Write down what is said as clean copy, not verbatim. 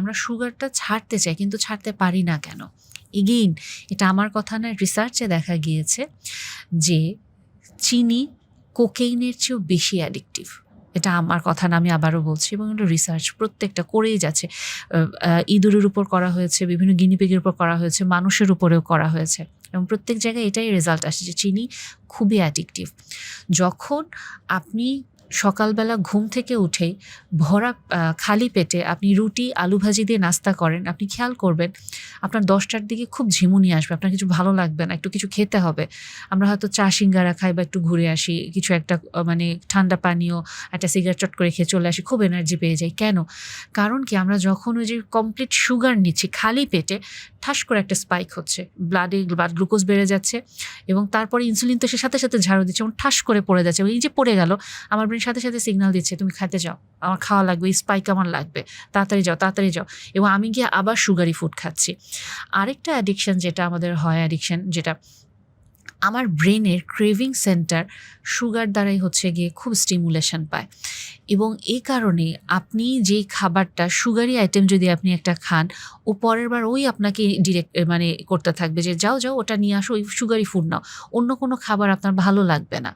আমরা সুগারটা ছাড়তে চাই কিন্তু ছাড়তে পারি না কেন? এগেইন এটা আমার কথা না, রিসার্চে দেখা গিয়েছে যে চিনি কোকেইনের চেয়েও বেশি অ্যাডিকটিভ। এটা আমার কথা না, আমি আবারও বলছি, এবং এটা রিসার্চ প্রত্যেকটা করেই যাচ্ছে। ইঁদুরের উপর করা হয়েছে, বিভিন্ন গিনিপিগের উপর করা হয়েছে, মানুষের উপরেও করা হয়েছে, এবং প্রত্যেক জায়গায় এটাই রেজাল্ট আসছে যে চিনি খুবই অ্যাডিকটিভ। যখন আপনি সকালবেলা ঘুম থেকে উঠেই ভরা খালি পেটে আপনি রুটি আলু ভাজি দিয়ে নাস্তা করেন, আপনি খেয়াল করবেন আপনার 10টার দিকে খুব ঝিমুনি আসবে, আপনার কিছু ভালো লাগবে না, একটু কিছু খেতে হবে। আমরা হয়তো চা সিঙ্গারা খাই বা একটু ঘুরে আসি, কিছু একটা মানে ঠান্ডা পানীয়, একটা সিগারেট চট করে খেয়ে চলে আসি, খুব এনার্জি পেয়ে যাই। কেন? কারণ কি আমরা যখন ওই যে কমপ্লিট সুগার নিচ্ছি খালি পেটে, ঠাস করে একটা স্পাইক হচ্ছে, ব্লাড গ্লুকোজ বেড়ে যাচ্ছে, এবং তারপরে ইনসুলিন তো সে সাথে সাথে ঝাড়ু দিচ্ছে এবং ঠাস করে পড়ে যাচ্ছে, এবং এই যে পড়ে গেল আমার ব্রেন সাথে সাথে সিগন্যাল দিচ্ছে তুমি খাইতে যাও, আমার খাওয়া লাগবে, এই স্পাইক আমার লাগবে, তাড়াতাড়ি যাও তাড়াতাড়ি যাও, এবং আমি গিয়ে আবার সুগারি ফুড খাচ্ছি। আরেকটা অ্যাডিকশন যেটা আমাদের হয়, অ্যাডিকশন যেটা আমার ব্রেনের ক্রেভিং সেন্টার সুগার দ্বারাই হচ্ছে গিয়ে খুব স্টিমুলেশন পায়, এবং এই কারণে আপনি যেই খাবারটা সুগারি আইটেম যদি আপনি একটা খান, ও পরের বার ওই আপনাকে ডিরেক্ট মানে করতে থাকবে যে যাও যাও ওটা নিয়ে আসো, ওই সুগারি ফুড নাও, অন্য কোনো খাবার আপনার ভালো লাগবে না।